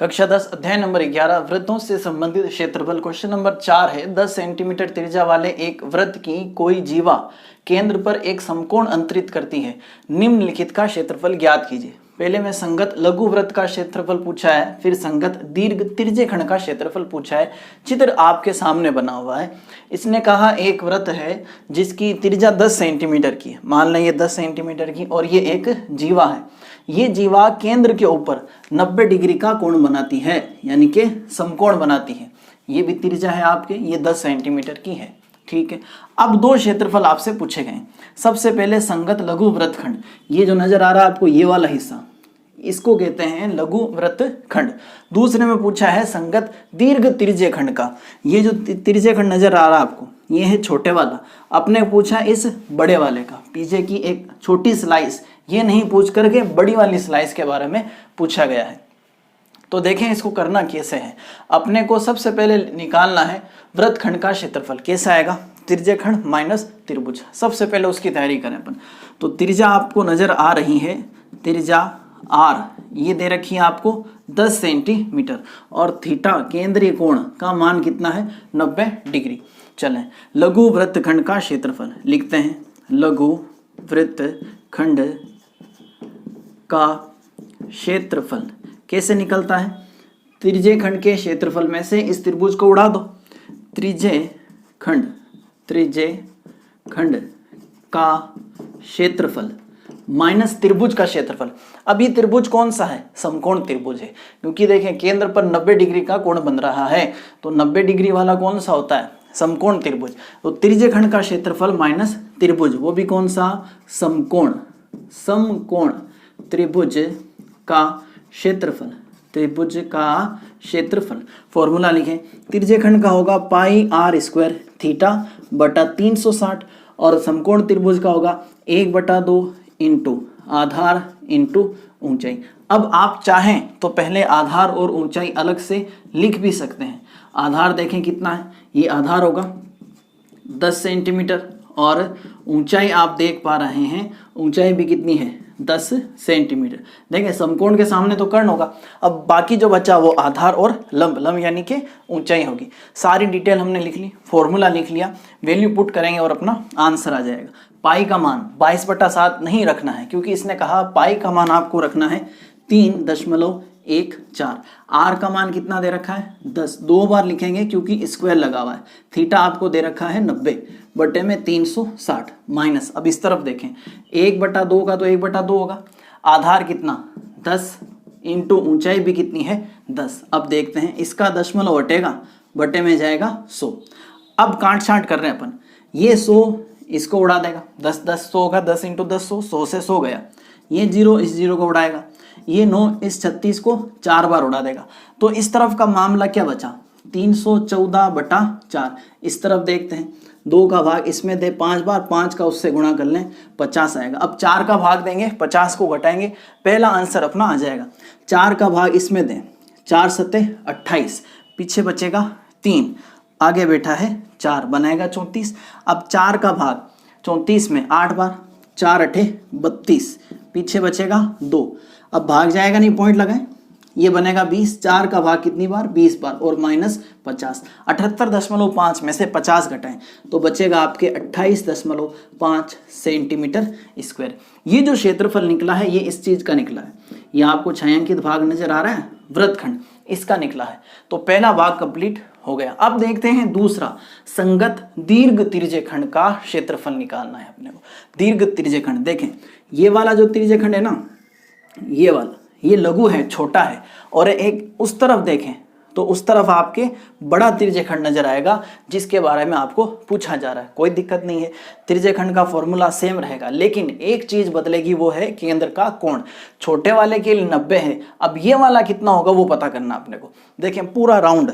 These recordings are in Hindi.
कक्षा 10 अध्याय नंबर 11 वृत्तों से संबंधित क्षेत्रफल। क्वेश्चन नंबर 4 है 10 सेंटीमीटर त्रिज्या वाले एक वृत्त की कोई जीवा केंद्र पर एक समकोण अंतरित करती है, निम्नलिखित का क्षेत्रफल ज्ञात कीजिए। पहले में संगत लघु वृत्त का क्षेत्रफल पूछा है, फिर संगत दीर्घ त्रिज्य खंड का क्षेत्रफल पूछा है। चित्र आपके सामने बना हुआ है। इसने कहा एक वृत्त है जिसकी त्रिज्या 10 सेंटीमीटर की है, मान लें ये 10 सेंटीमीटर की, और ये एक जीवा है। ये जीवा केंद्र के ऊपर 90 डिग्री का कोण बनाती है, यानी कि समकोण बनाती है। ये भी त्रिज्या है आपके, ये 10 सेंटीमीटर की है। ठीक है, अब दो क्षेत्रफल आपसे पूछे गए। सबसे पहले संगत लघु वृत्तखंड, ये जो नजर आ रहा है आपको ये वाला हिस्सा, इसको कहते हैं लघु वृत्तखंड। दूसरे में पूछा है संगत दीर्घ त्रिज्य खंड का, ये जो त्रिज्य खंड नजर आ रहा है आपको, ये है छोटे वाला। अपने पूछा इस बड़े वाले का, पीछे की एक छोटी स्लाइस, ये नहीं पूछ करके बड़ी वाली स्लाइस के बारे में पूछा गया है। तो देखें इसको करना कैसे है। अपने को सबसे पहले निकालना है वृत्तखंड का क्षेत्रफल। कैसा आएगा? त्रिज्य खंड माइनस त्रिभुज। सबसे पहले उसकी तैयारी करें अपन। तो त्रिज्या आपको नजर आ रही है, त्रिज्या r ये दे रखी है आपको 10 सेंटीमीटर, और थीटा केंद्रीय कोण का मान कितना है? 90 डिग्री। चलें लघु वृत्तखंड का क्षेत्रफल लिखते हैं। लघु वृत्तखंड का क्षेत्रफल कैसे निकलता है? त्रिज्य खंड के क्षेत्रफल में से इस त्रिभुज को उड़ा दो। त्रिज्य खंड का क्षेत्रफल माइनस त्रिभुज का क्षेत्रफल। अब ये त्रिभुज कौन सा है? समकोण त्रिभुज है, क्योंकि देखें केंद्र पर 90 डिग्री का कोण बन रहा है, तो 90 डिग्री वाला कौन सा होता है? समकोण त्रिभुज। तो त्रिज्य खंड का क्षेत्रफल माइनस त्रिभुज, वो भी कौन सा? समकोण त्रिभुज का क्षेत्रफल। त्रिभुज का क्षेत्रफल फॉर्मूला लिखें। त्रिज्य खंड का होगा पाई r स्क्वायर थीटा बटा 360, और समकोण त्रिभुज का होगा 1/2 इंटू आधार इंटू ऊंचाई। अब आप चाहें तो पहले आधार और ऊंचाई अलग से लिख भी सकते हैं। आधार देखें कितना है, ये आधार होगा 10 सेंटीमीटर, और ऊंचाई आप देख पा रहे हैं, ऊंचाई भी कितनी है? 10 सेंटीमीटर। देखें समकोण के सामने तो कर्ण होगा, अब बाकी जो बचा वो आधार और लंब यानी कि ऊंचाई होगी। सारी डिटेल हमने लिख ली, फॉर्मूला लिख लिया, वैल्यू पुट करेंगे और अपना आंसर आ जाएगा। पाई का मान 22/7 नहीं रखना है, क्योंकि इसने कहा पाई का मान आपको रखना है 3.14। आर का मान कितना दे रखा है? 10। 2 बार लिखेंगे क्योंकि स्क्वायर लगा हुआ है। थीटा आपको दे रखा है 90 बटे में 360 माइनस। अब इस तरफ देखें, 1/2 का तो 1/2 होगा। आधार कितना? 10 इंटू ऊंचाई भी कितनी है? 10। अब देखते हैं, इसका दशमलव हटेगा, बटे में जाएगा 100। अब काट छांट कर रहे हैं अपन। ये 100 इसको उड़ा देगा, 10 10 100 होगा, 10 इंटू 10 100, 100 से 100 गया। ये 0 इस 0 को उड़ाएगा, ये 9 इस 36 को 4 बार उड़ा देगा। तो इस तरफ का मामला क्या बचा? 314/4। इस तरफ देखते हैं, 2 का भाग इसमें दे 5 बार, 5 का उससे गुणा कर लें, 50 आएगा। अब 4 का भाग देंगे, 50 को घटाएंगे, पहला आंसर अपना आ जाएगा। 4 का भाग इसमें दें, 4 सते 28, पीछे बचेगा 3, आगे बैठा है 4, बनाएगा 34। अब 4 का भाग 34 में 8 बार, 4 8 32, पीछे बचेगा 2। अब भाग जाएगा नहीं, पॉइंट लगाएं, ये बनेगा 20। 4 का भाग कितनी बार? 20 बार, और माइनस 50। 78.5 में से 50 घटाएं तो बचेगा आपके 28.5 सेंटीमीटर स्क्वायर। ये जो क्षेत्रफल निकला है ये इस चीज का निकला है। ये आपको छायांकित भाग नजर आ रहा है, वृत्तखंड, इसका निकला है। तो पहला भाग कंप्लीट हो गया। अब देखते हैं दूसरा, संगत दीर्घ त्रिज्य खंड का क्षेत्रफल निकालना है अपने को। दीर्घ त्रिज्य खंड देखें, ये वाला जो त्रिज्य खंड है ना, ये वाला, ये लघु है, छोटा है, और एक उस तरफ देखें तो उस तरफ आपके बड़ा त्रिज्य खंड नजर आएगा, जिसके बारे में आपको पूछा जा रहा है। कोई दिक्कत नहीं है, त्रिज्य खंड का फॉर्मूला सेम रहेगा, लेकिन एक चीज बदलेगी, वो है केंद्र का कोण। छोटे वाले के लिए 90 है, अब ये वाला कितना होगा वो पता करना अपने को। देखें पूरा राउंड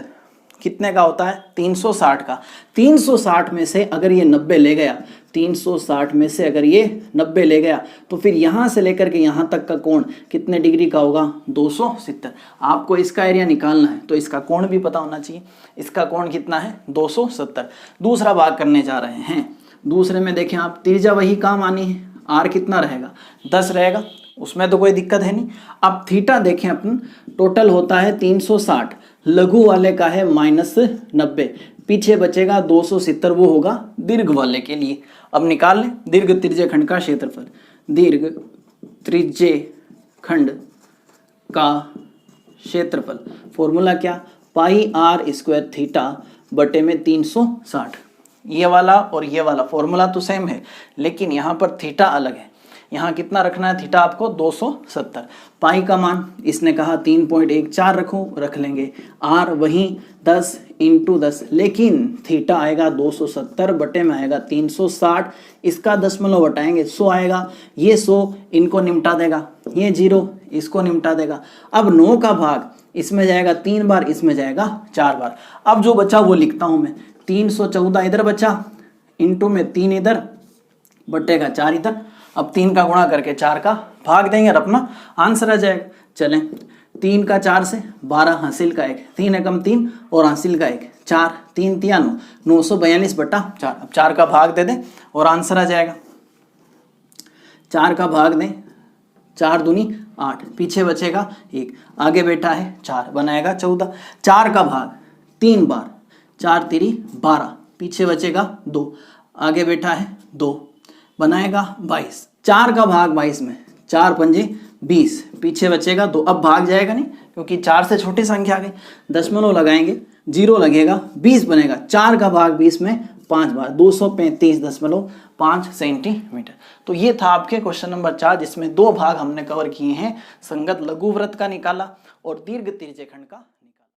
कितने का होता है? 360 का। 360 में से अगर ये 90 ले गया, 360 में से अगर ये 90 ले गया, तो फिर यहाँ से लेकर के यहाँ तक का कोण कितने डिग्री का होगा? 270। आपको इसका एरिया निकालना है तो इसका कोण भी पता होना चाहिए। इसका कोण कितना है? 270। दूसरा भाग करने जा रहे हैं। दूसरे में देखें आप, त्रिज्या वही काम आनी है। आर कितना रहेगा? 10 रहेगा, उसमें तो कोई दिक्कत है नहीं। अब थीटा देखें अपन, टोटल होता है 360, लघु वाले का है -90, पीछे बचेगा 270, वो होगा दीर्घ वाले के लिए। अब निकाल लें दीर्घ त्रिज्य खंड का क्षेत्रफल। दीर्घ त्रिज्य खंड का क्षेत्रफल फॉर्मूला क्या, पाई आर स्क्वायर थीटा बटे में 360। ये वाला और ये वाला फॉर्मूला तो सेम है, लेकिन यहाँ पर थीटा अलग है। यहाँ कितना रखना है थीटा आपको, 270। पाई का मान इसने कहा 3.14 रखो, रख लेंगे। आर वही 10 × 10, लेकिन थीटा आएगा 270 बटे में आएगा 360। इसका दशमलव हटाएंगे 100 आएगा, ये 100 इनको निपटा देगा, ये 0 इसको निपटा देगा। अब 9 का भाग इसमें जाएगा 3 बार, इसमें जाएगा 4 बार। अब जो बचा वो लिखता हूं मैं, 314 इधर बचा, इंटू में 3 इधर, बटेगा 4 इधर। अब 3 का गुणा करके 4 का भाग देंगे और अपना आंसर आ जाएगा। चलें 3 का 4 से 12, हासिल का 1, 3 एकम 3 और हासिल का 1, 4, 3 तिया 9, 942 बटा 4। अब 4 का भाग दे दें और आंसर आ जाएगा। 4 का भाग दें, 4 दूनी 8, पीछे बचेगा 1, आगे बैठा है 4, बनाएगा 14। 4 का भाग 3 बार, 4 तिरी 12, पीछे बचेगा 2, आगे बैठा है 2, बनाएगा 22। 4 का भाग 22 में, 4 पंजे 20, पीछे बचेगा 2। अब भाग जाएगा नहीं क्योंकि 4 से छोटी संख्या आ गई, दशमलव लगाएंगे 0 लगेगा, 20 बनेगा। 4 का भाग 20 में 5 बार, 235.5 सेंटीमीटर। तो ये था आपके क्वेश्चन नंबर 4, जिसमें 2 भाग हमने कवर किए हैं, संगत लघु वृत्त का निकाला और दीर्घ त्रिज्य खंड का।